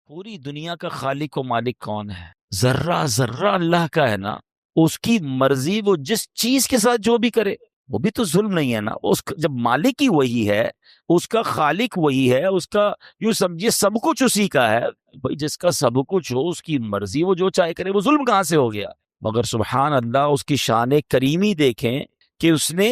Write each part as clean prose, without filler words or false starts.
پوری دنیا کا خالق و مالک کون ہے؟ ذرہ ذرہ اللہ کا ہے نا، اس کی مرضی، وہ جس چیز کے ساتھ جو بھی کرے وہ بھی تو ظلم نہیں ہے نا۔ جب مالک ہی وہی ہے، اس کا خالق وہی ہے، اس کا یوں سمجھیے سب کچھ اسی کا ہے بھائی، جس کا سب کچھ ہو اس کی مرضی، وہ جو چاہے کرے، وہ ظلم کہاں سے ہو گیا؟ مگر سبحان اللہ، اس کی شان کریمی دیکھیں کہ اس نے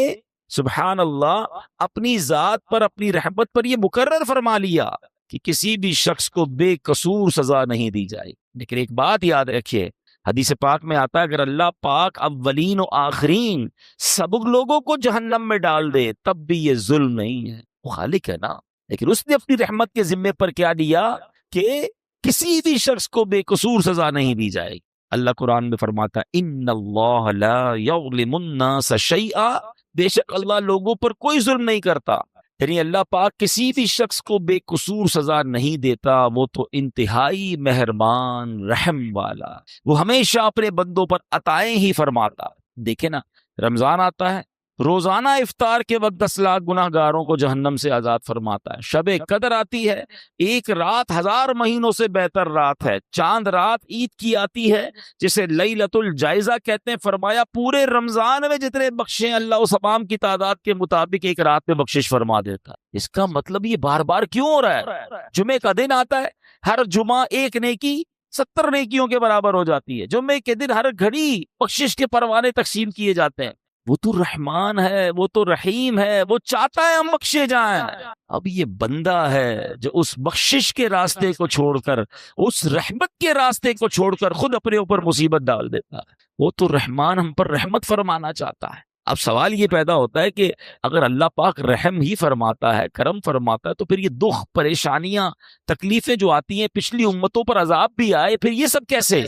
سبحان اللہ اپنی ذات پر، اپنی رحمت پر یہ مقرر فرما لیا کہ کسی بھی شخص کو بے قصور سزا نہیں دی جائے۔ لیکن ایک بات یاد رکھیے، حدیث پاک میں آتا ہے اگر اللہ پاک اولین و آخرین سب لوگوں کو جہنم میں ڈال دے تب بھی یہ ظلم نہیں ہے، وہ خالق ہے نا۔ لیکن اس نے اپنی رحمت کے ذمے پر کیا دیا کہ کسی بھی شخص کو بے قصور سزا نہیں دی جائے۔ اللہ قرآن میں فرماتا ہے ان اللہ لا یظلم الناس شیئا، بے شک اللہ لوگوں پر کوئی ظلم نہیں کرتا، یعنی اللہ پاک کسی بھی شخص کو بے قصور سزا نہیں دیتا، وہ تو انتہائی مہربان رحم والا، وہ ہمیشہ اپنے بندوں پر عطائیں ہی فرماتا۔ دیکھیں نا، رمضان آتا ہے، روزانہ افطار کے وقت 10 لاکھ گناہ گاروں کو جہنم سے آزاد فرماتا ہے۔ شب قدر آتی ہے، ایک رات 1000 مہینوں سے بہتر رات ہے۔ چاند رات عید کی آتی ہے جسے لیلۃ الجائزہ کہتے ہیں، فرمایا پورے رمضان میں جتنے بخشیں اللہ اس تمام کی تعداد کے مطابق ایک رات میں بخشش فرما دیتا ہے۔ اس کا مطلب یہ بار بار کیوں ہو رہا ہے؟ جمعے کا دن آتا ہے، ہر جمعہ ایک نیکی 70 نیکیوں کے برابر ہو جاتی ہے۔ جمعے کے دن ہر گھڑی بخشش کے پروانے تقسیم کیے جاتے ہیں۔ وہ تو رحمان ہے، وہ تو رحیم ہے، وہ چاہتا ہے ہم بخشے جائیں۔ اب یہ بندہ ہے جو اس بخشش کے راستے کو چھوڑ کر، اس رحمت کے راستے کو چھوڑ کر خود اپنے اوپر مصیبت ڈال دیتا ہے۔ وہ تو رحمان ہم پر رحمت فرمانا چاہتا ہے۔ اب سوال یہ پیدا ہوتا ہے کہ اگر اللہ پاک رحم ہی فرماتا ہے، کرم فرماتا ہے، تو پھر یہ دکھ، پریشانیاں، تکلیفیں جو آتی ہیں، پچھلی امتوں پر عذاب بھی آئے، پھر یہ سب کیسے؟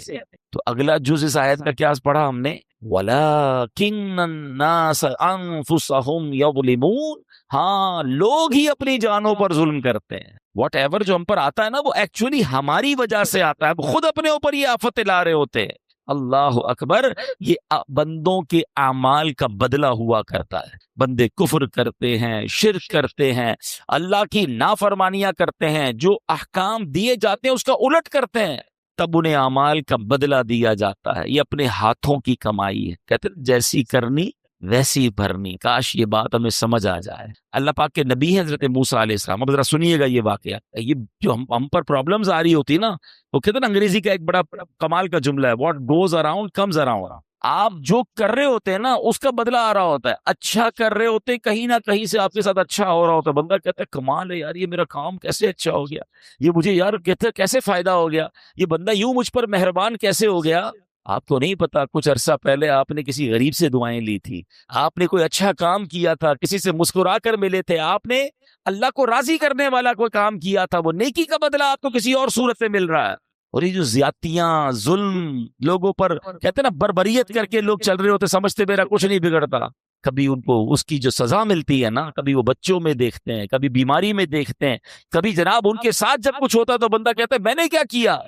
تو اگلا جز اس آیت کا کیا پڑھا ہم نے؟ وَلَكِنَّ النَّاسَ أَنفُسَهُمْ يَظْلِمُونَ، ہاں لوگ ہی اپنی جانوں پر ظلم کرتے ہیں۔ واٹ ایور جو ہم پر آتا ہے نا، وہ ایکچولی ہماری وجہ سے آتا ہے، خود اپنے اوپر یہ آفت لا رہے ہوتے ہیں۔ اللہ اکبر، یہ بندوں کے اعمال کا بدلہ ہوا کرتا ہے۔ بندے کفر کرتے ہیں، شرک کرتے ہیں، اللہ کی نافرمانیاں کرتے ہیں، جو احکام دیے جاتے ہیں اس کا الٹ کرتے ہیں، تب انہیں اعمال کا بدلہ دیا جاتا ہے۔ یہ اپنے ہاتھوں کی کمائی ہے، کہتے ہیں جیسی کرنی ویسی بھرنی۔ کاش یہ بات ہمیں سمجھ آ جائے۔ اللہ پاک کے نبی ہیں حضرت موسیٰ علیہ السلام۔ اب ذرا سنیے گا یہ واقعہ، یہ جو ہم پر پرابلمز آ رہی ہوتی نا، وہ کہتے ہیں نا، انگریزی کا ایک بڑا کمال کا جملہ ہے، what goes around comes around. آپ جو کر رہے ہوتے ہیں نا اس کا بدلہ آ رہا ہوتا ہے۔ اچھا کر رہے ہوتے ہیں، کہیں نہ کہیں سے آپ کے ساتھ اچھا ہو رہا ہوتا ہے، بندہ کہتا ہے کمال ہے یار، یہ میرا کام کیسے اچھا ہو گیا، یہ مجھے یار کہتے کیسے فائدہ ہو گیا، یہ بندہ یوں مجھ پر مہربان کیسے ہو گیا۔ آپ کو نہیں پتا کچھ عرصہ پہلے آپ نے کسی غریب سے دعائیں لی تھی، آپ نے کوئی اچھا کام کیا تھا، کسی سے مسکرا کر ملے تھے، آپ نے اللہ کو راضی کرنے والا کوئی کام کیا تھا، وہ نیکی کا بدلہ آپ کو کسی اور صورت میں مل رہا ہے۔ اور یہ جو زیادتیاں، ظلم، لوگوں پر کہتے ہیں نا بربریت کر کے لوگ چل رہے ہوتے، سمجھتے میرا کچھ نہیں بگڑتا، کبھی ان کو اس کی جو سزا ملتی ہے نا، کبھی وہ بچوں میں دیکھتے ہیں، کبھی بیماری میں دیکھتے ہیں، کبھی جناب ان کے ساتھ جب کچھ ہوتا تو بندہ کہتا ہے میں نے کیا کیا،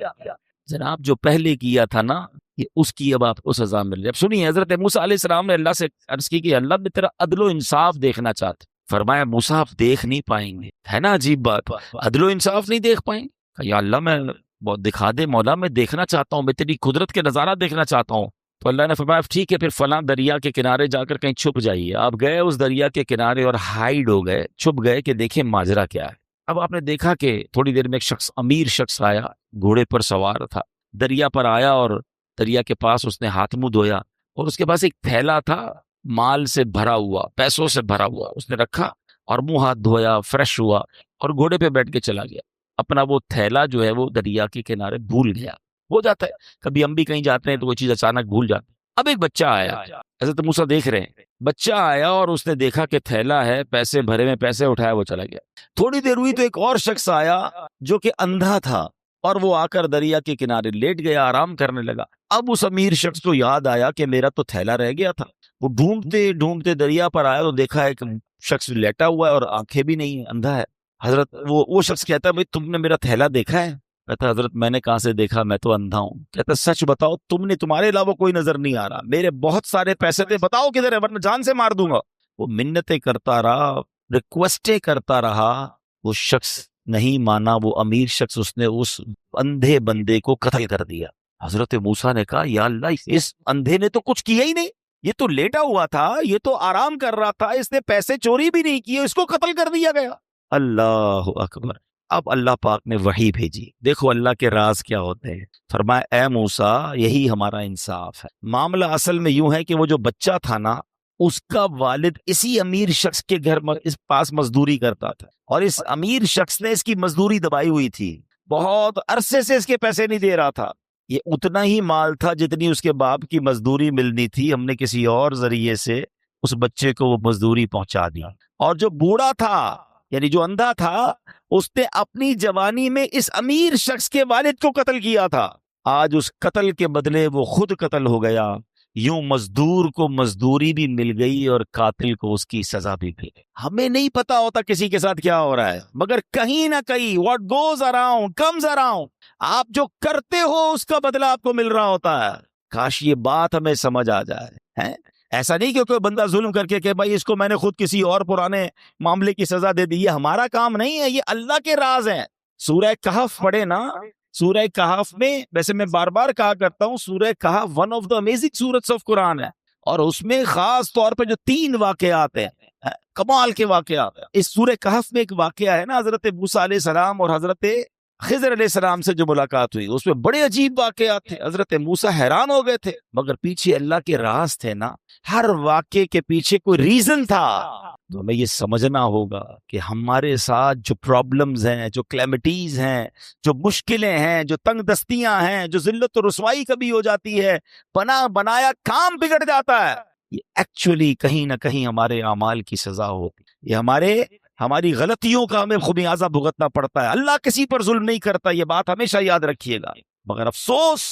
جناب جو پہلے کیا تھا نا یہ اس کی اب آپ کو سزا مل رہی ہے۔ اب سنیے، حضرت موسیٰ علیہ السلام نے اللہ سے عرض کی کہ اللہ میں تیرا عدل و انصاف دیکھنا چاہتے۔ فرمایا موسیٰ آپ دیکھ نہیں پائیں گے۔ ہے نا عجیب بات، عدل و انصاف نہیں دیکھ پائیں گے؟ یا اللہ میں بہت دکھا دے مولا، میں دیکھنا چاہتا ہوں، میں تیری قدرت کے نظارہ دیکھنا چاہتا ہوں۔ تو اللہ نے فرمایا ٹھیک ہے، پھر فلاں دریا کے کنارے جا کر کہیں چھپ جائیے۔ آپ گئے اس دریا کے کنارے اور ہائیڈ ہو گئے، چھپ گئے کہ دیکھیں ماجرا کیا ہے۔ اب آپ نے دیکھا کہ تھوڑی دیر میں ایک شخص، امیر شخص آیا، گھوڑے پر سوار تھا، دریا پر آیا اور دریا کے پاس اس نے ہاتھ منہ دھویا، اور اس کے پاس ایک تھیلا تھا مال سے بھرا ہوا، پیسوں سے بھرا ہوا، اس نے رکھا اور منہ ہاتھ دھویا، فریش ہوا اور گھوڑے پہ بیٹھ کے چلا گیا۔ اپنا وہ تھیلا جو ہے وہ دریا کے کنارے بھول گیا۔ ہو جاتا ہے کبھی ہم بھی کہیں جاتے ہیں تو کوئی چیز اچانک بھول جاتے ہیں۔ اب ایک بچہ آیا، حضرت موسیٰ دیکھ رہے ہیں، بچہ آیا اور اس نے دیکھا کہ تھیلا ہے، پیسے بھرے میں، پیسے اٹھایا، وہ چلا گیا۔ تھوڑی دیر ہوئی تو ایک اور شخص آیا جو کہ اندھا تھا، اور وہ آ کر دریا کے کنارے لیٹ گیا، آرام کرنے لگا۔ اب اس امیر شخص کو یاد آیا کہ میرا تو تھیلا رہ گیا تھا۔ وہ ڈھونڈتے ڈھونڈتے دریا پر آیا تو دیکھا ایک شخص لیٹا ہوا ہے اور آنکھیں بھی نہیں ہیں، اندھا ہے۔ حضرت وہ شخص کہتا ہے بھائی تم نے میرا تھیلا دیکھا ہے؟ کہتا حضرت میں نے کہاں سے دیکھا، میں تو اندھا ہوں۔ کہتا سچ بتاؤ، تمہارے علاوہ کوئی نظر نہیں آ رہا، میرے بہت سارے پیسے تھے، بتاؤ کدھر ہے ورنہ جان سے مار دوں گا۔ وہ منتیں کرتا رہا، ریکویسٹیں کرتا رہا، وہ شخص نہیں مانا۔ وہ امیر شخص، اس نے اس اندھے بندے کو قتل کر دیا۔ حضرت موسیٰ نے کہا یا اللہ اس اندھے نے تو کچھ کیا ہی نہیں، یہ تو لیٹا ہوا تھا، یہ تو آرام کر رہا تھا، اس نے پیسے چوری بھی نہیں کیے، اس کو قتل کر دیا گیا۔ اللہ اکبر۔ اب اللہ پاک نے وحی بھیجی، دیکھو اللہ کے راز کیا ہوتے ہیں۔ فرمایا اے موسیٰ یہی ہمارا انصاف ہے۔ معاملہ اصل میں یوں ہے کہ وہ جو بچہ تھا نا، اس کا والد اسی امیر شخص کے گھر اس پاس مزدوری کرتا تھا، اور اس امیر شخص نے اس کی مزدوری دبائی ہوئی تھی، بہت عرصے سے اس کے پیسے نہیں دے رہا تھا۔ یہ اتنا ہی مال تھا جتنی اس کے باپ کی مزدوری ملنی تھی، ہم نے کسی اور ذریعے سے اس بچے کو وہ مزدوری پہنچا دی۔ اور جو بوڑھا تھا یعنی جو اندھا تھا، اس نے اپنی جوانی میں اس امیر شخص کے والد کو قتل کیا تھا، آج اس قتل کے بدلے وہ خود قتل ہو گیا۔ یوں مزدور کو مزدوری بھی مل گئی اور قاتل کو اس کی سزا بھی مل گئی۔ ہمیں نہیں پتا ہوتا کسی کے ساتھ کیا ہو رہا ہے، مگر کہیں نہ کہیں what goes around comes around، آپ جو کرتے ہو اس کا بدلہ آپ کو مل رہا ہوتا ہے۔ کاش یہ بات ہمیں سمجھ آ جائے۔ ایسا نہیں کہ کوئی بندہ ظلم کر کے کہ بھائی اس کو میں نے خود کسی اور پرانے معاملے کی سزا دے دی، یہ ہمارا کام نہیں ہے، یہ اللہ کے راز ہیں۔ سورہ کہف پڑھے نا، سورہ کہف میں، ویسے میں بار بار کہا کرتا ہوں، سورہ کہف one of the amazing surahs of Quran ہے، اور اس میں خاص طور پہ جو 3 واقعات ہیں، کمال کے واقعات ہیں۔ اس سورہ کہف میں ایک واقعہ ہے نا، حضرت موسیٰ علیہ السلام اور حضرت خضر علیہ السلام سے جو ملاقات ہوئی، اس میں بڑے عجیب واقعات تھے۔ حضرت موسیٰ حیران ہو گئے تھے، مگر پیچھے اللہ کے راز تھے نا، ہر واقعے کے پیچھے کوئی ریزن تھا۔ تو ہمیں یہ سمجھنا ہوگا کہ ہمارے ساتھ جو پرابلمز ہیں، جو کلیمٹیز ہیں، جو مشکلیں ہیں، جو تنگ دستیاں ہیں، جو ذلت و رسوائی کبھی ہو جاتی ہے، بنا بنایا کام بگڑ جاتا ہے، یہ ایکچولی کہیں نہ کہیں ہمارے اعمال کی سزا ہوتی ہے، یہ ہماری غلطیوں کا ہمیں خمیازہ بھگتنا پڑتا ہے۔ اللہ کسی پر ظلم نہیں کرتا، یہ بات ہمیشہ یاد رکھیے گا۔ مگر افسوس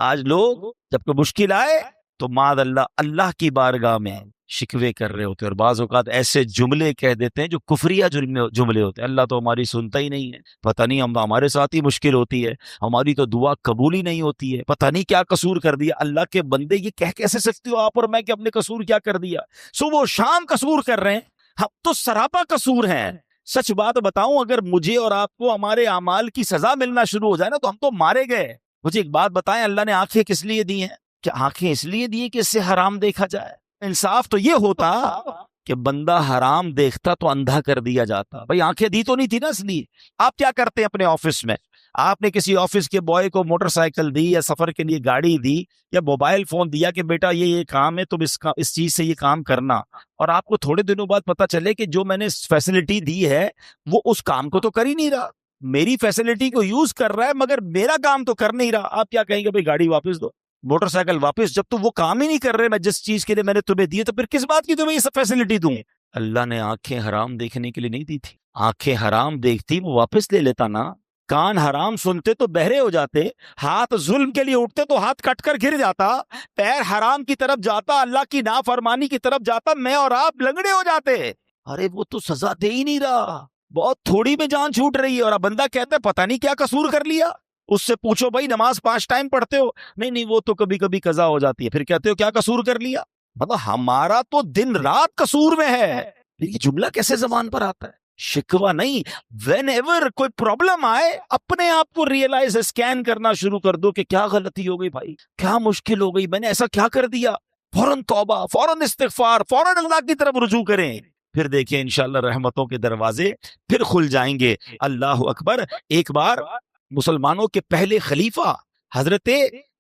آج لوگ جب کوئی مشکل آئے تو معاذ اللہ کی بارگاہ میں شکوے کر رہے ہوتے ہیں، اور بعض اوقات ایسے جملے کہہ دیتے ہیں جو کفریہ جملے ہوتے ہیں۔ اللہ تو ہماری سنتا ہی نہیں ہے، پتہ نہیں ہمارے ساتھ ہی مشکل ہوتی ہے، ہماری تو دعا قبول ہی نہیں ہوتی ہے، پتہ نہیں کیا قصور کر دیا۔ اللہ کے بندے یہ کہہ کیسے سکتے ہو آپ اور میں کہ اپنے قصور کیا کر دیا؟ صبح و شام قصور کر رہے ہیں، ہم تو سراپا قصور ہیں۔ سچ بات بتاؤں، اگر مجھے اور آپ کو ہمارے اعمال کی سزا ملنا شروع ہو جائے نا تو ہم تو مارے گئے۔ مجھے ایک بات بتائیں، اللہ نے آنکھیں کس لیے دی ہیں؟ کہ آنکھیں اس لیے دی کہ اس سے حرام دیکھا جائے۔ انصاف تو یہ ہوتا کہ بندہ حرام دیکھتا تو اندھا کر دیا جاتا۔ بھائی آنکھیں دی تو نہیں تھی نا اس لیے۔ آپ کیا کرتے ہیں اپنے آفس میں؟ آپ نے کسی آفس کے بوائے کو موٹر سائیکل دی، یا سفر کے لیے گاڑی دی، یا موبائل فون دیا کہ بیٹا یہ کام ہے، تم اس چیز سے یہ کام کرنا، اور آپ کو تھوڑے دنوں بعد پتا چلے کہ جو میں نے فیسلٹی دی ہے وہ اس کام کو تو کر ہی نہیں رہا، میری فیسلٹی کو یوز کر رہا ہے مگر میرا کام تو کر نہیں رہا۔ آپ کیا کہیں گے؟ بھائی گاڑی واپس دو، موٹر سائیکل واپس، جب تو وہ کام ہی نہیں کر رہے میں جس چیز کے لیے میں نے تمہیں دی ہے، تو پھر کس بات کی تمہیں یہ سب فیسلٹی دوں؟ اللہ نے آنکھیں حرام دیکھنے کے لیے نہیں دی تھی، آنکھیں حرام دیکھتی وہ واپس لے لیتا نا، کان حرام سنتے تو بہرے ہو جاتے، ہاتھ ظلم کے لیے اٹھتے تو ہاتھ کٹ کر گر جاتا، پیر حرام کی طرف جاتا، اللہ کی نافرمانی کی طرف جاتا، میں اور آپ لنگڑے ہو جاتے۔ ارے وہ تو سزا دے ہی نہیں رہا، بہت تھوڑی میں جان چھوٹ رہی ہے، اور اب بندہ کہتا ہے پتہ نہیں کیا قصور کر لیا۔ اس سے پوچھو بھائی نماز 5 ٹائم پڑھتے ہو؟ نہیں وہ تو کبھی کبھی قضا ہو جاتی ہے۔ پھر کہتے ہو کیا قصور کر لیا؟ مطلب ہمارا تو دن رات قصور میں ہے۔ یہ جملہ کیسے زبان پر آتا ہے؟ شکوہ نہیں، وین ایور کوئی پرابلم آئے اپنے آپ کو ریئلائز اسکین کرنا شروع کر دو کہ کیا غلطی ہو گئی بھائی، کیا مشکل ہو گئی، میں نے ایسا کیا کر دیا، فوراً توبہ، فوراً استغفار، فوراً اللہ کی طرف رجوع کریں، پھر دیکھیں انشاءاللہ رحمتوں کے دروازے پھر کھل جائیں گے۔ اللہ اکبر۔ ایک بار مسلمانوں کے پہلے خلیفہ حضرت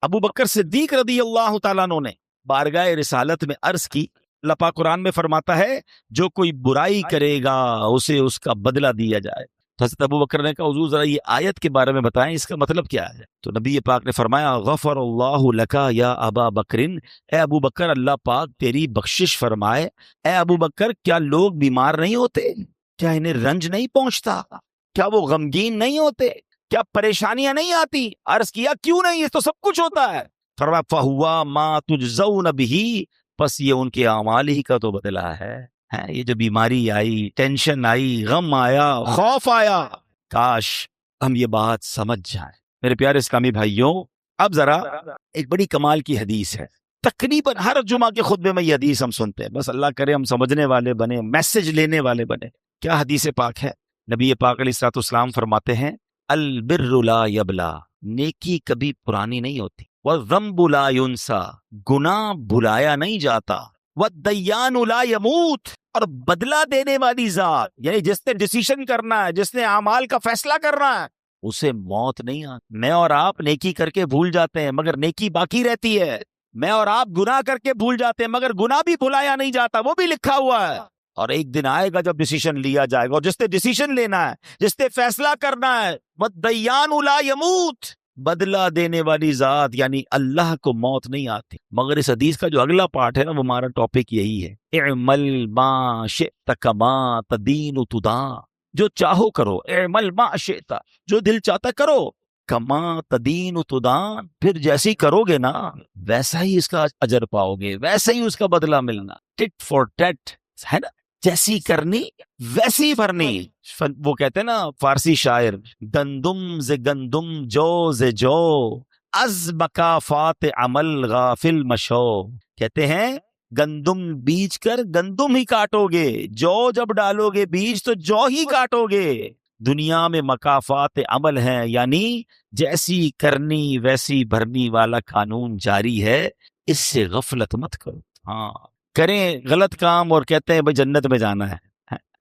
ابو بکر صدیق رضی اللہ تعالیٰ عنہ نے بارگاہ رسالت میں عرض کی، اللہ پاک قرآن میں فرماتا ہے جو کوئی برائی کرے گا اسے اس کا بدلہ دیا جائے۔ تو حضرت ابو بکر نے کہا حضور ذرا یہ آیت کے بارے میں بتائیں، اس کا مطلب کیا ہے؟ تو نبی پاک نے فرمایا غفر اللہ لکا یا ابا بکرن، اے ابو بکر اللہ پاک تیری بخشش فرمائے۔ اے ابو بکر کیا لوگ بیمار نہیں ہوتے؟ کیا انہیں رنج نہیں پہنچتا؟ کیا وہ غمگین نہیں ہوتے؟ کیا پریشانیاں نہیں آتی؟ عرض کیا کیوں نہیں، یہ تو سب کچھ ہوتا ہے۔ فرمایا فہوا ما تجزون بہ، پس یہ ان کے اعمال ہی کا تو بدلہ ہے۔ یہ جو بیماری آئی، ٹینشن آئی، غم آیا، خوف آیا، کاش ہم یہ بات سمجھ جائیں۔ میرے پیارے اسلامی بھائیوں، اب ذرا ایک بڑی کمال کی حدیث ہے، تقریباً ہر جمعہ کے خطبے میں یہ حدیث ہم سنتے ہیں، بس اللہ کرے ہم سمجھنے والے بنے، میسج لینے والے بنے۔ کیا حدیث پاک ہے؟ نبی پاک علیہ الصلوۃ والسلام فرماتے ہیں البر لا یبلا، نیکی کبھی پرانی نہیں ہوتی. وَالذَّنبُ لَا يُنسَى، گناہ بھلایا نہیں جاتا. وَالدَّيَّانُ لَا يَمُوتُ، اور بدلہ دینے والی ذات، یعنی جس نے ڈیسیشن کرنا ہے، جس نے اعمال کا فیصلہ کرنا ہے، اسے موت نہیں آتی. میں اور آپ نیکی کر کے بھول جاتے ہیں مگر نیکی باقی رہتی ہے. میں اور آپ گناہ کر کے بھول جاتے ہیں مگر گناہ بھی بھلایا نہیں جاتا، وہ بھی لکھا ہوا ہے. اور ایک دن آئے گا جب ڈیسیشن لیا جائے گا، اور جس نے ڈیسیشن لینا ہے، جس نے فیصلہ کرنا ہے، وَالدَّيَّانُ لَا يَمُوتُ، بدلہ دینے والی ذات یعنی اللہ کو موت نہیں آتی. مگر اس حدیث کا جو اگلا پارٹ ہے نا، وہ ہمارا ٹاپک یہی ہے. اعمل ما شئت کما تدین تدان، جو چاہو کرو. اعمل ما شئت، جو دل چاہتا کرو. کما تدین تدان، پھر جیسی کرو گے نا ویسا ہی اس کا اجر پاؤ گے، ویسا ہی اس کا بدلہ ملنا. ٹٹ فار ٹٹ ہے نا، جیسی کرنی ویسی بھرنی. وہ کہتے ہیں نا فارسی شاعر، گندم ز گندم جو ز جو، از مکافات عمل غافل مشو. کہتے ہیں گندم بیج کر گندم ہی کاٹو گے، جو جب ڈالو گے بیج تو جو ہی کاٹو گے. دنیا میں مکافات عمل ہیں، یعنی جیسی کرنی ویسی بھرنی والا قانون جاری ہے. اس سے غفلت مت کرو. ہاں کریں غلط کام اور کہتے ہیں بھائی جنت میں جانا ہے.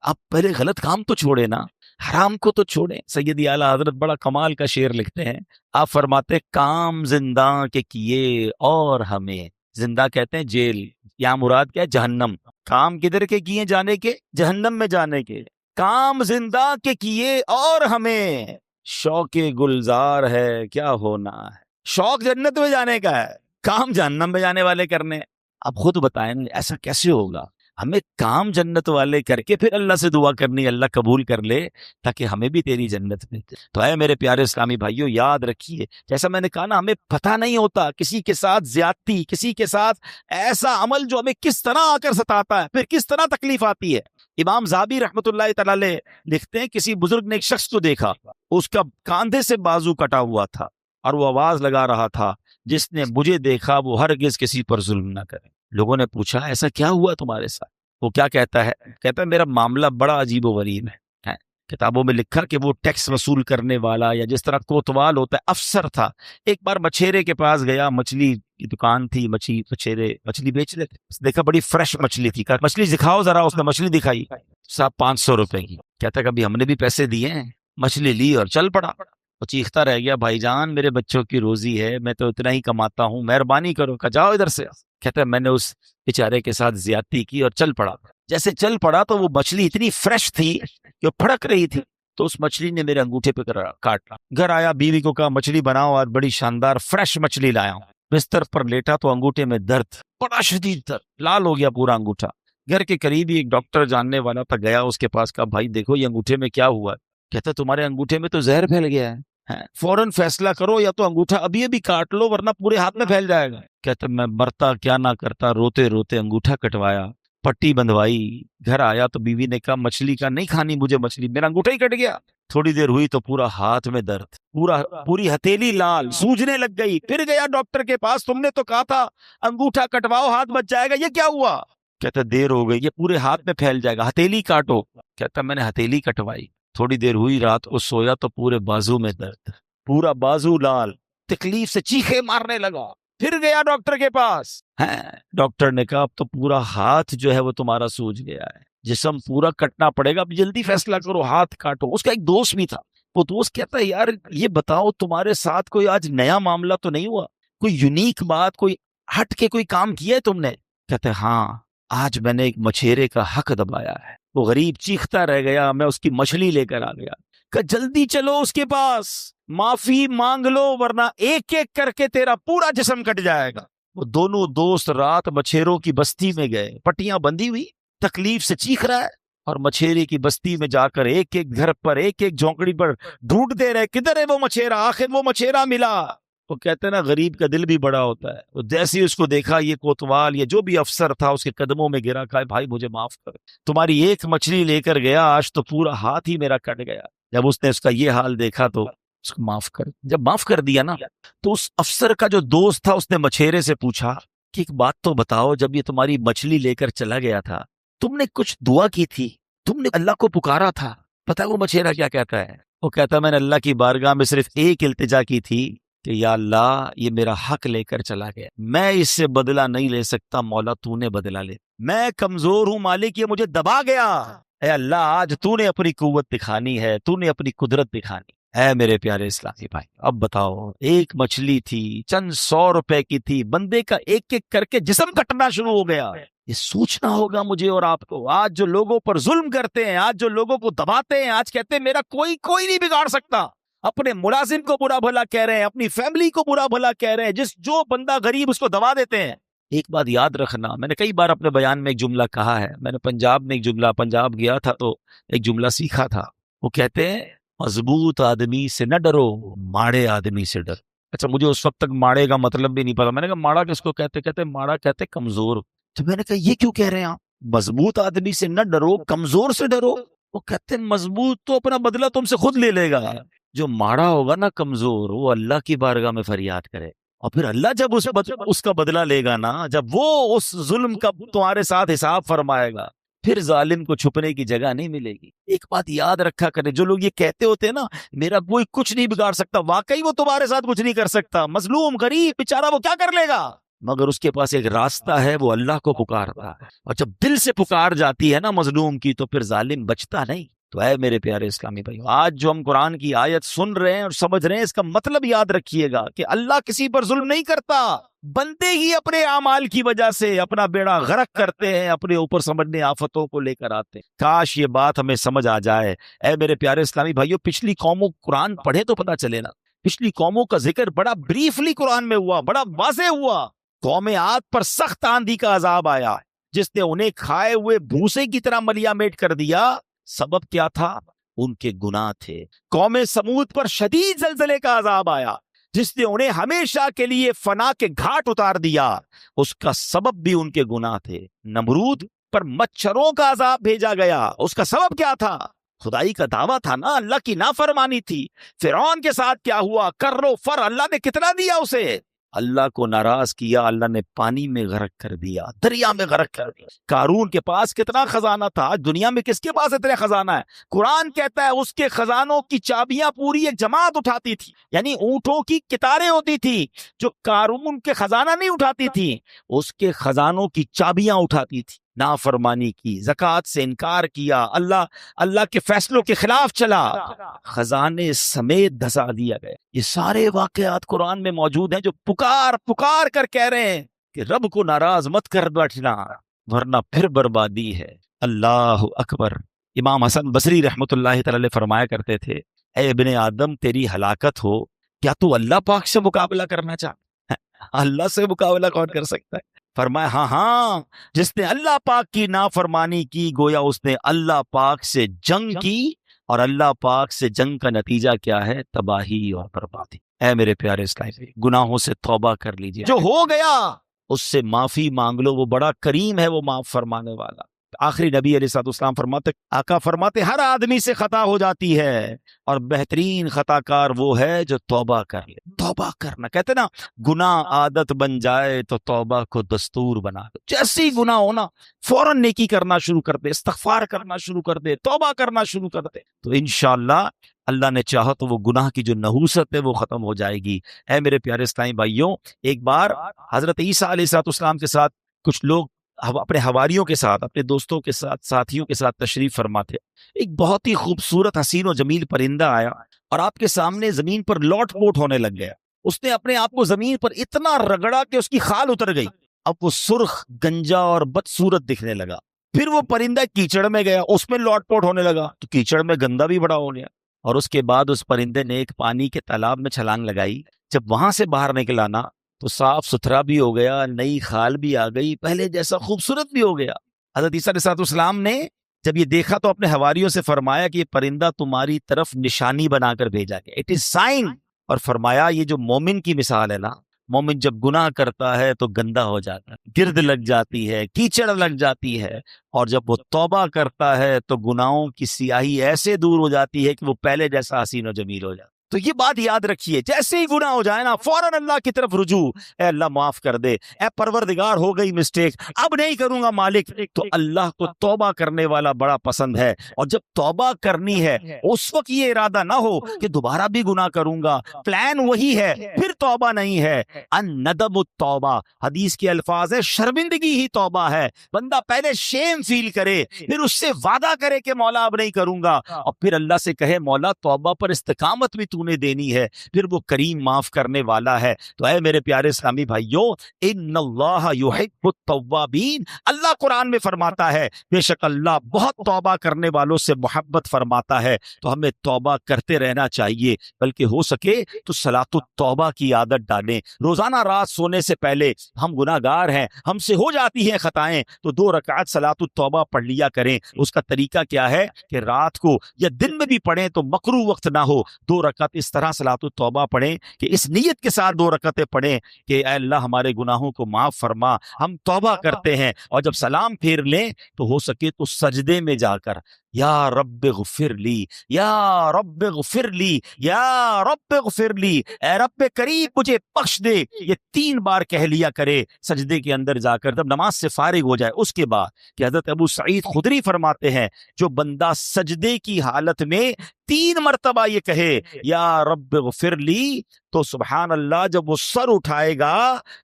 آپ پہلے غلط کام تو چھوڑے نا، حرام کو تو چھوڑیں. سیدی اعلیٰ حضرت بڑا کمال کا شعر لکھتے ہیں. آپ فرماتے کام زندہ کے کیے اور ہمیں، زندہ کہتے ہیں جیل، یہاں مراد کیا ہے جہنم. کام کدھر کے کیے؟ جانے کے، جہنم میں جانے کے. کام زندہ کے کیے اور ہمیں، شوق گلزار ہے کیا ہونا ہے. شوق جنت میں جانے کا ہے، کام جہنم میں جانے والے کرنے. اب خود بتائیں ایسا کیسے ہوگا؟ ہمیں کام جنت والے کر کے پھر اللہ سے دعا کرنی اللہ قبول کر لے تاکہ ہمیں بھی تیری جنت میں. تو اے میرے پیارے اسلامی بھائیوں، یاد رکھیے جیسا میں نے کہا نا، ہمیں پتہ نہیں ہوتا کسی کے ساتھ زیادتی، کسی کے ساتھ ایسا عمل جو ہمیں کس طرح آ کر ستاتا ہے، پھر کس طرح تکلیف آتی ہے. امام زابی رحمۃ اللہ تعالی علیہ لکھتے ہیں کسی بزرگ نے ایک شخص کو دیکھا، اس کا کاندھے سے بازو کٹا ہوا تھا اور وہ آواز لگا رہا تھا، جس نے مجھے دیکھا وہ ہرگز کسی پر ظلم نہ کرے. لوگوں نے پوچھا ایسا کیا ہوا تمہارے ساتھ؟ وہ کیا کہتا ہے؟ کہتا ہے میرا معاملہ بڑا عجیب و غریب ہے. کتابوں میں لکھا کہ وہ ٹیکس وصول کرنے والا یا جس طرح کوتوال ہوتا ہے افسر تھا. ایک بار مچھیرے کے پاس گیا، مچھلی کی دکان تھی، مچھیرے مچھلی بیچ رہے تھے. دیکھا بڑی فریش مچھلی تھی، کہا مچھلی دکھاؤ ذرا. اس نے مچھلی دکھائی، صاحب 500 روپے کی. کہتا کبھی ہم نے بھی پیسے دیے ہیں. مچھلی لی اور چل پڑا. وہ چیختا رہ گیا بھائی جان میرے بچوں کی روزی ہے، میں تو اتنا ہی کماتا ہوں، مہربانی کرو. کہا جاؤ ادھر سے. کہتا ہے میں نے اس بیچارے کے ساتھ زیادتی کی اور چل پڑا. جیسے چل پڑا تو وہ مچھلی اتنی فریش تھی کہ پھڑک رہی تھی، تو اس مچھلی نے میرے انگوٹھے پہ کاٹا. گھر آیا، بیوی کو کہا مچھلی بناؤ، آج بڑی شاندار فریش مچھلی لایا ہوں. بستر پر لیٹا تو انگوٹھے میں درد، بڑا شدید درد، لال ہو گیا پورا انگوٹھا. گھر کے قریب ہی ایک ڈاکٹر جاننے والا تھا، گیا اس کے پاس. کہا بھائی دیکھو یہ انگوٹھے میں کیا ہوا ہے. کہتا تمہارے انگوٹھے میں تو زہر پھیل گیا ہے، فوراً فیصلہ کرو، یا تو انگوٹھا ابھی ابھی کاٹ لو ورنہ پورے ہاتھ میں پھیل جائے گا. کہتا میں مرتا کیا نہ کرتا، روتے روتے انگوٹھا کٹوایا، پٹی بندھوائی. گھر آیا تو بیوی نے کہا مچھلی کا نہیں کھانی مجھے مچھلی، میرا انگوٹھا ہی کٹ گیا. تھوڑی دیر ہوئی تو پورا ہاتھ میں درد، پوری ہتھیلی لال، سوجنے لگ گئی. پھر گیا ڈاکٹر کے پاس، تم نے تو کہا تھا انگوٹھا کٹواؤ ہاتھ بچ جائے گا، یہ کیا ہوا؟ کہتا دیر ہو گئی، یہ پورے ہاتھ میں پھیل جائے گا، ہتھیلی کاٹو. کہتا میں نے ہتھیلی کٹوائی. تھوڑی دیر ہوئی، رات کو سویا تو پورے بازو میں درد، پورا بازو لال، تکلیف سے چیخے مارنے لگا. پھر گیا ڈاکٹر کے پاس. ڈاکٹر نے کہا اب تو پورا ہاتھ جو ہے وہ تمہارا سوج گیا ہے، جسم پورا کٹنا پڑے گا، اب جلدی فیصلہ کرو، ہاتھ کاٹو. اس کا ایک دوست بھی تھا، وہ دوست کہتا ہے یار یہ بتاؤ تمہارے ساتھ کوئی آج نیا معاملہ تو نہیں ہوا، کوئی یونیک بات، کوئی ہٹ کے کوئی کام کیا ہے تم نے؟ کہتے ہاں آج میں نے ایک مچھیرے کا حق دبایا ہے. وہ غریب چیختا رہ گیا، میں اس کی مچھلی لے کر آ گیا. کہ جلدی چلو اس کے پاس، معافی مانگ لو ورنہ ایک ایک کر کے تیرا پورا جسم کٹ جائے گا. وہ دونوں دوست رات مچھیروں کی بستی میں گئے، پٹیاں بندھی ہوئی، تکلیف سے چیخ رہا ہے، اور مچھیرے کی بستی میں جا کر ایک ایک گھر پر، ایک ایک جھونکڑی پر ڈھونڈتے رہے کدھر ہے وہ مچھیرا. آخر وہ مچھیرا ملا. وہ کہتے ہیں نا غریب کا دل بھی بڑا ہوتا ہے. وہ جیسے ہی اس کو دیکھا، یہ کوتوال یہ جو بھی افسر تھا اس کے قدموں میں گرا، کہا بھائی مجھے معاف کر، تمہاری ایک مچھلی لے کر گیا، آج تو پورا ہاتھ ہی میرا کٹ گیا. جب اس نے اس کا یہ حال دیکھا تو اس کو معاف کر. جب معاف کر دیا نا تو اس افسر کا جو دوست تھا اس نے مچھیرے سے پوچھا کہ ایک بات تو بتاؤ، جب یہ تمہاری مچھلی لے کر چلا گیا تھا تم نے کچھ دعا کی تھی، تم نے اللہ کو پکارا تھا، پتہ ہے وہ مچھیرا کیا کہتا ہے؟ وہ کہتا میں نے اللہ کی بارگاہ میں صرف ایک التجا کی تھی کہ یا اللہ یہ میرا حق لے کر چلا گیا، میں اس سے بدلہ نہیں لے سکتا، مولا تو نے بدلہ لے، میں کمزور ہوں مالک، یہ مجھے دبا گیا، اے اللہ آج تو نے اپنی قوت دکھانی ہے، تو نے اپنی قدرت دکھانی۔ اے میرے پیارے اسلامی بھائی، اب بتاؤ، ایک مچھلی تھی، چند 100 روپے کی تھی، بندے کا ایک ایک کر کے جسم کٹنا شروع ہو گیا۔ یہ سوچنا ہوگا مجھے اور آپ کو، آج جو لوگوں پر ظلم کرتے ہیں، آج جو لوگوں کو دباتے ہیں، آج کہتے ہیں میرا کوئی نہیں بگاڑ سکتا، اپنے ملازم کو برا بھلا کہہ رہے ہیں، اپنی فیملی کو برا بھلا کہہ رہے ہیں، جو بندہ غریب اس کو دبا دیتے ہیں۔ ایک بات یاد رکھنا، میں نے کئی بار اپنے بیان میں ایک جملہ کہا ہے، میں نے پنجاب گیا تھا تو ایک جملہ سیکھا تھا، وہ کہتے ہیں مضبوط آدمی سے نہ ڈرو، ماڑے آدمی سے ڈر۔ اچھا مجھے اس وقت تک ماڑے کا مطلب بھی نہیں پتا، میں نے کہا ماڑا کس کو کہتے ماڑا کہتے کمزور۔ تو میں نے کہا یہ کیوں کہہ رہے ہیں آپ، مضبوط آدمی سے نہ ڈرو کمزور سے ڈرو؟ وہ کہتے مضبوط تو اپنا بدلہ تم سے خود لے لے گا، جو ماڑا ہوگا نا کمزور، وہ اللہ کی بارگاہ میں فریاد کرے، اور پھر اللہ جب اس کا بدلہ لے گا نا، جب وہ اس ظلم کا تمہارے ساتھ حساب فرمائے گا، پھر ظالم کو چھپنے کی جگہ نہیں ملے گی۔ ایک بات یاد رکھا کرے، جو لوگ یہ کہتے ہوتے ہیں نا میرا کوئی کچھ نہیں بگاڑ سکتا، واقعی وہ تمہارے ساتھ کچھ نہیں کر سکتا، مظلوم غریب بیچارہ وہ کیا کر لے گا، مگر اس کے پاس ایک راستہ ہے، وہ اللہ کو پکارتا ہے، اور جب دل سے پکار جاتی ہے نا مظلوم کی، تو پھر ظالم بچتا نہیں۔ تو اے میرے پیارے اسلامی بھائی، آج جو ہم قرآن کی آیت سن رہے ہیں اور سمجھ رہے ہیں، اس کا مطلب یاد رکھیے گا کہ اللہ کسی پر ظلم نہیں کرتا، بندے ہی اپنے اعمال کی وجہ سے اپنا بیڑا غرق کرتے ہیں، اپنے اوپر سمجھنے آفتوں کو لے کر آتے ہیں۔ کاش یہ بات ہمیں سمجھ آ جائے۔ اے میرے پیارے اسلامی بھائیوں، پچھلی قوموں قرآن پڑھے تو پتہ چلے نا، پچھلی قوموں کا ذکر بڑا بریفلی قرآن میں ہوا، بڑا واضح ہوا۔ قوم عاد پر سخت آندھی کا عذاب آیا، جس نے انہیں کھائے ہوئے بھوسے کی طرح ملیا میٹ کر دیا۔ سبب کیا تھا؟ ان کے گناہ تھے۔ قوم سمود پر شدید زلزلے کا عذاب آیا، جس نے انہیں ہمیشہ کے لیے فنا کے گھاٹ اتار دیا، اس کا سبب بھی ان کے گناہ تھے۔ نمرود پر مچھروں کا عذاب بھیجا گیا، اس کا سبب کیا تھا؟ خدائی کا دعویٰ تھا نا، اللہ کی نافرمانی تھی۔ فرعون کے ساتھ کیا ہوا؟ کرو فر، اللہ نے کتنا دیا اسے، اللہ کو ناراض کیا، اللہ نے پانی میں غرق کر دیا، دریا میں غرق کر دیا۔ قارون کے پاس کتنا خزانہ تھا، آج دنیا میں کس کے پاس اتنے خزانہ ہے؟ قرآن کہتا ہے اس کے خزانوں کی چابیاں پوری ایک جماعت اٹھاتی تھی، یعنی اونٹوں کی قطاریں ہوتی تھی جو قارون کے خزانہ نہیں اٹھاتی تھی، اس کے خزانوں کی چابیاں اٹھاتی تھی۔ نافرمانی کی، زکوٰۃ سے انکار کیا، اللہ کے فیصلوں کے خلاف چلا، خزانے سمیت دھسا دیا گیا۔ یہ سارے واقعات قرآن میں موجود ہیں، جو پکار کر کہہ رہے ہیں کہ رب کو ناراض مت کر بیٹھنا ورنہ پھر بربادی ہے۔ اللہ اکبر۔ امام حسن بصری رحمۃ اللہ تعالی فرمایا کرتے تھے، اے ابن آدم تیری ہلاکت ہو، کیا تو اللہ پاک سے مقابلہ کرنا چاہتا ہے؟ اللہ سے مقابلہ کون کر سکتا ہے؟ فرمایا ہاں، جس نے اللہ پاک کی نافرمانی کی گویا اس نے اللہ پاک سے جنگ کی، اور اللہ پاک سے جنگ کا نتیجہ کیا ہے؟ تباہی اور بربادی۔ اے میرے پیارے اسلامی، گناہوں سے توبہ کر لیجئے، جو ہو گیا اس سے معافی مانگ لو، وہ بڑا کریم ہے، وہ معاف فرمانے والا۔ آخری نبی علیہ الصلوۃ والسلام آقا فرماتے ہر آدمی سے خطا ہو جاتی ہے، اور بہترین خطا کار وہ ہے جو توبہ کر لے۔ توبہ کرنا، کہتے نا گناہ عادت بن جائے تو توبہ کو دستور بنا دو۔ جیسے ہی گناہ ہونا فوراً نیکی کرنا شروع کر دے، استغفار کرنا شروع کر دے، توبہ کرنا شروع کر دے، تو انشاءاللہ اللہ نے چاہا تو وہ گناہ کی جو نحوست ہے وہ ختم ہو جائے گی۔ اے میرے پیارے اسلامی بھائیوں، ایک بار حضرت عیسیٰ علیہ السلام کے ساتھ کچھ لوگ اپنے حواریوں کے ساتھ، اپنے دوستوں کے ساتھ، ساتھیوں کے ساتھ تشریف فرما تھے۔ ایک بہت ہی خوبصورت حسین و جمیل پرندہ آیا اور آپ کے سامنے زمین پر لوٹ پوٹ ہونے لگ گیا۔ اس نے اپنے آپ کو زمین پر اتنا رگڑا کہ اس کی خال اتر گئی۔ اب وہ سرخ، گنجا اور بدصورت دکھنے لگا۔ پھر وہ پرندہ کیچڑ میں گیا، اس میں لوٹ پوٹ ہونے لگا تو کیچڑ میں گندا بھی بڑا ہو گیا۔ اور اس کے بعد اس پرندے نے ایک پانی کے تالاب میں چھلانگ لگائی۔ جب وہاں سے باہر نکلا نا تو صاف ستھرا بھی ہو گیا، نئی خال بھی آ گئی، پہلے جیسا خوبصورت بھی ہو گیا۔ حضرت عیسیٰ علیہ السلام نے جب یہ دیکھا تو اپنے حواریوں سے فرمایا کہ یہ پرندہ تمہاری طرف نشانی بنا کر بھیجا گیا، اٹ از سائن۔ اور فرمایا یہ جو مومن کی مثال ہے نا، مومن جب گناہ کرتا ہے تو گندا ہو جاتا ہے، گرد لگ جاتی ہے، کیچڑ لگ جاتی ہے، اور جب وہ توبہ کرتا ہے تو گناہوں کی سیاہی ایسے دور ہو جاتی ہے کہ وہ پہلے جیسا حسین و جمیل ہو جاتا ہے۔ تو یہ بات یاد رکھیے، جیسے ہی گناہ ہو جائے نا فوراً اللہ کی طرف رجوع، اے اللہ معاف کر دے، اے پروردگار ہو گئی مسٹیک، اب نہیں کروں گا مالک۔ تو اللہ کو توبہ کرنے والا بڑا پسند ہے، اور جب توبہ کرنی ہے اس وقت یہ ارادہ نہ ہو کہ دوبارہ بھی گناہ کروں گا، پلان وہی ہے، پھر توبہ نہیں ہے۔ الندم التوبہ، حدیث کے الفاظ ہے شرمندگی ہی توبہ ہے۔ بندہ پہلے شیم فیل کرے، پھر اس سے وعدہ کرے کہ مولا اب نہیں کروں گا، اور پھر اللہ سے کہے مولا توبہ پر استقامت بھی تو نے دینی ہے، پھر وہ کریم معاف کرنے والا ہے۔ تو اے میرے پیارے اسلامی بھائیوں، ان اللہ یحب التوابین، اللہ قرآن میں فرماتا ہے بے شک اللہ بہت توبہ کرنے والوں سے محبت فرماتا ہے۔ تو ہمیں توبہ کرتے رہنا چاہیے، بلکہ ہو سکے تو صلاۃ التوبہ کی عادت ڈالیں۔ روزانہ رات سونے سے پہلے، ہم گناہ گار ہیں، ہم سے ہو جاتی ہیں خطائیں، تو 2 رکعت صلاۃ التوبہ پڑھ لیا کریں۔ اس کا طریقہ کیا ہے کہ رات کو یا دن میں بھی پڑھیں تو مکروہ وقت نہ ہو، 2 رکعت اس طرح صلاۃ التوبہ پڑھیں کہ اس نیت کے ساتھ 2 رکعتیں پڑھیں کہ اے اللہ ہمارے گناہوں کو معاف فرما، ہم توبہ کرتے ہیں۔ اور جب سلام پھیر لیں تو ہو سکے تو سجدے میں جا کر یا رب اغفر لی، یا رب اغفر لی، یا رب اغفر لی، اے رب کریم مجھے بخش دے، یہ 3 بار کہہ لیا کرے سجدے کے اندر جا کر، جب نماز سے فارغ ہو جائے۔ اس کے بعد کہ حضرت ابو سعید خدری فرماتے ہیں جو بندہ سجدے کی حالت میں 3 مرتبہ یہ کہے یا رب اغفر لی، تو سبحان اللہ جب وہ سر اٹھائے گا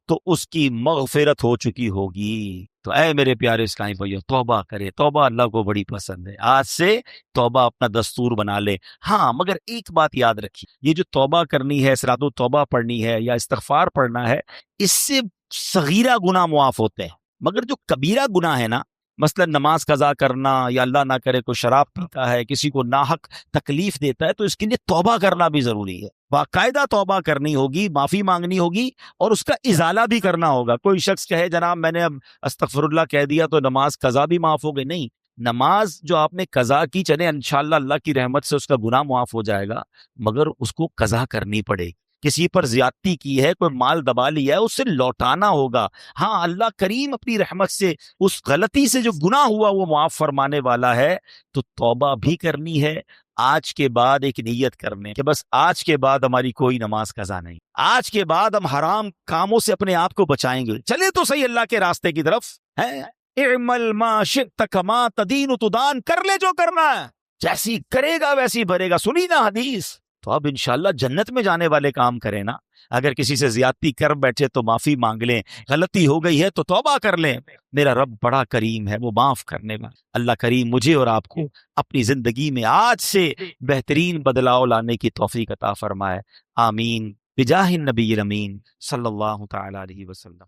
تو اس کی مغفرت ہو چکی ہوگی۔ تو اے میرے پیارے اسلامی بھائیو، توبہ کرے، توبہ اللہ کو بڑی پسند ہے۔ آج سے توبہ اپنا دستور بنا لے۔ ہاں مگر ایک بات یاد رکھیے، یہ جو توبہ کرنی ہے، صلاۃ التوبہ پڑھنی ہے یا استغفار پڑھنا ہے، اس سے صغیرہ گناہ معاف ہوتے ہیں، مگر جو کبیرہ گناہ ہے نا، مثلا نماز قضا کرنا، یا اللہ نہ کرے کوئی شراب پیتا ہے، کسی کو ناحق تکلیف دیتا ہے، تو اس کے لیے توبہ کرنا بھی ضروری ہے، باقاعدہ توبہ کرنی ہوگی، معافی مانگنی ہوگی، اور اس کا ازالہ بھی کرنا ہوگا۔ کوئی شخص کہے جناب میں نے اب استغفر اللہ کہہ دیا تو نماز قضا بھی معاف ہو گئی، نہیں، نماز جو آپ نے قضا کی، چلے انشاءاللہ اللہ کی رحمت سے اس کا گناہ معاف ہو جائے گا، مگر اس کو قضا کرنی پڑے گی۔ کسی پر زیادتی کی ہے، کوئی مال دبا لیا ہے، اسے لوٹانا ہوگا۔ ہاں اللہ کریم اپنی رحمت سے اس غلطی سے جو گناہ ہوا وہ معاف فرمانے والا ہے، تو توبہ بھی کرنی ہے۔ آج کے بعد ایک نیت کرنے کہ بس آج کے بعد ہماری کوئی نماز قضا نہیں، آج کے بعد ہم حرام کاموں سے اپنے آپ کو بچائیں گے، چلے تو صحیح اللہ کے راستے کی طرف ہے۔ اعمل ما شئت کما تدین تدان، کر لے جو کرنا ہے، جیسی کرے گا ویسی بھرے گا، سنی نا حدیث۔ تو اب انشاءاللہ جنت میں جانے والے کام کریں نا۔ اگر کسی سے زیادتی کر بیٹھے تو معافی مانگ لیں، غلطی ہو گئی ہے تو توبہ کر لیں، میرا رب بڑا کریم ہے، وہ معاف کرنے والا۔ اللہ کریم مجھے اور آپ کو اپنی زندگی میں آج سے بہترین بدلاؤ لانے کی توفیق عطا فرمائے، آمین، بجاہ النبی الامین صلی اللہ تعالی علیہ وسلم۔